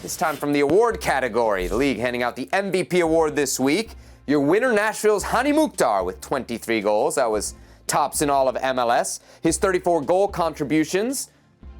This time from the award category. The league handing out the MVP award this week. Your winner, Nashville's Hani Mukhtar with 23 goals. That was tops in all of MLS. His 34 goal contributions,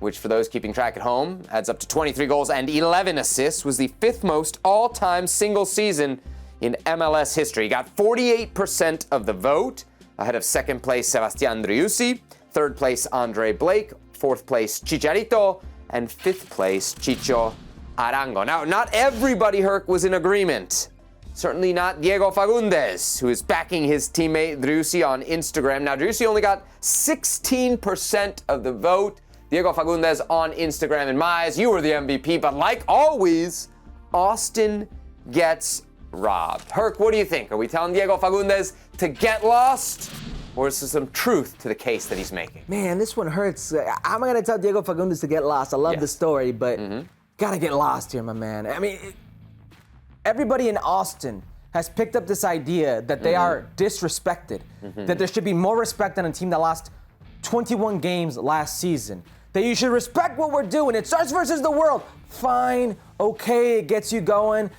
which for those keeping track at home, adds up to 23 goals and 11 assists, was the fifth most all-time single season in MLS history. He got 48% of the vote, ahead of second place Sebastian Driussi, third place Andre Blake, fourth place Chicharito, and fifth place Chicho Arango. Now, not everybody, Herc, was in agreement. Certainly not Diego Fagúndez, who is backing his teammate Driussi on Instagram. Now, Driussi only got 16% of the vote. Diego Fagúndez on Instagram. In my eyes, you were the MVP, but like always, Austin gets robbed. Herc, what do you think? Are we telling Diego Fagúndez to get lost? Or is there some truth to the case that he's making? Man, this one hurts. I'm going to tell Diego Fagúndez to get lost. I love the story, but gotta get lost here, my man. I mean, everybody in Austin has picked up this idea that they are disrespected, that there should be more respect on a team that lost 21 games last season, that you should respect what we're doing. It's us versus the world. Fine, okay, it gets you going.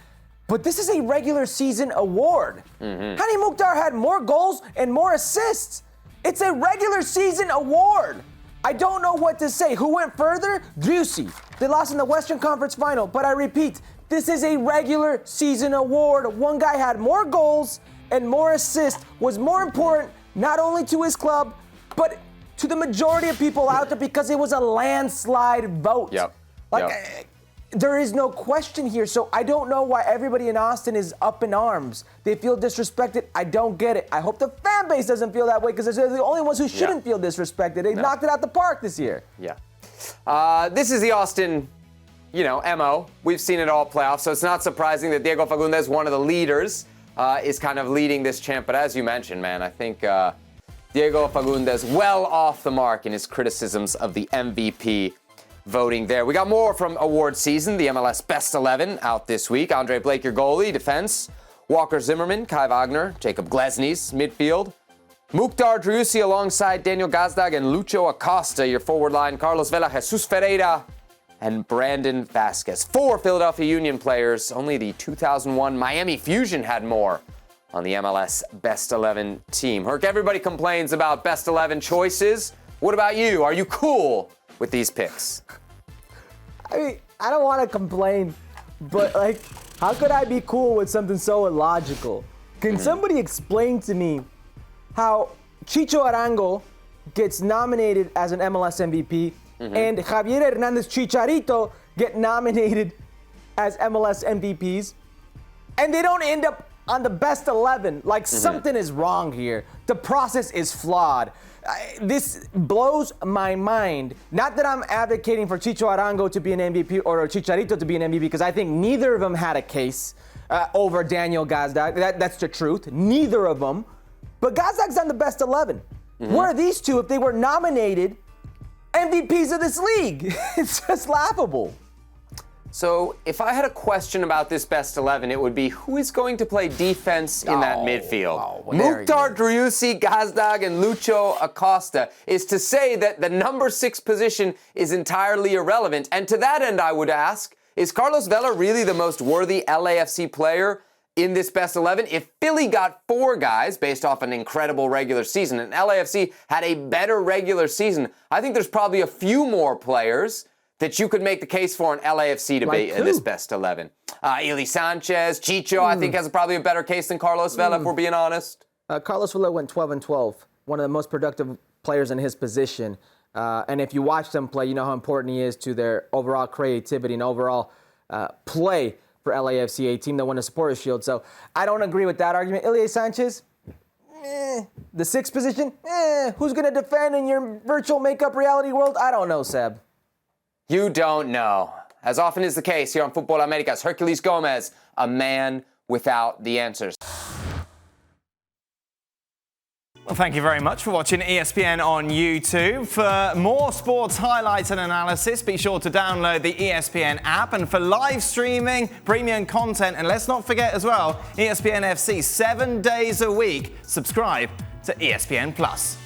But this is a regular season award. Hani Mukhtar had more goals and more assists. It's a regular season award. I don't know what to say. Who went further? Driussi. They lost in the Western Conference Final. But I repeat, this is a regular season award. One guy had more goals and more assists, was more important not only to his club, but to the majority of people out there because it was a landslide vote. There is no question here, so I don't know why everybody in Austin is up in arms. They feel disrespected. I don't get it. I hope the fan base doesn't feel that way because they're the only ones who shouldn't feel disrespected. They knocked it out the park this year. This is the Austin, MO. We've seen it all playoffs, so it's not surprising that Diego Fagúndez, one of the leaders, is kind of leading this chant. But as you mentioned, man, I think Diego Fagúndez well off the mark in his criticisms of the MVP voting there. We got more from award season, the MLS Best XI out this week. Andre Blake, your goalie, defense. Walker Zimmerman, Kai Wagner, Jacob Glesnes, midfield. Mukhtar Driussi alongside Daniel Gazdag and Lucho Acosta, your forward line. Carlos Vela, Jesus Ferreira, and Brandon Vasquez. 4 Philadelphia Union players. Only the 2001 Miami Fusion had more on the MLS Best 11 team. Herc, everybody complains about Best 11 choices. What about you? Are you cool with these picks? I mean, I don't want to complain, but how could I be cool with something so illogical? Can somebody explain to me how Chicho Arango gets nominated as an MLS MVP and Javier Hernández Chicharito get nominated as MLS MVPs and they don't end up on the Best 11? Something is wrong here. The process is flawed. This blows my mind. Not that I'm advocating for Chicho Arango to be an MVP or Chicharito to be an MVP, because I think neither of them had a case over Daniel Gazdag. That's the truth. Neither of them. But Gazdag's on the Best 11. Where are these two if they were nominated MVPs of this league? It's just laughable. So if I had a question about this Best 11, it would be who is going to play defense in that midfield? Mukhtar Driussi, Gazdag, and Lucho Acosta is to say that the number 6 position is entirely irrelevant. And to that end, I would ask, is Carlos Vela really the most worthy LAFC player in this Best 11? If Philly got 4 guys based off an incredible regular season and LAFC had a better regular season, I think there's probably a few more players that you could make the case for an LAFC debate in this Best 11. Ili Sanchez, Chicho, I think has probably a better case than Carlos Vela, if we're being honest. Carlos Vela went 12-12, one of the most productive players in his position. And if you watch them play, you know how important he is to their overall creativity and overall play for LAFC, a team that won the Supporters' Shield. So I don't agree with that argument. Ili Sanchez, the 6th position, who's going to defend in your virtual makeup reality world? I don't know, Seb. You don't know. As often is the case here on Futbol Americas, Herculez Gomez, a man without the answers. Well, thank you very much for watching ESPN on YouTube. For more sports highlights and analysis, be sure to download the ESPN app. And for live streaming, premium content, and let's not forget as well, ESPN FC 7 days a week. Subscribe to ESPN Plus.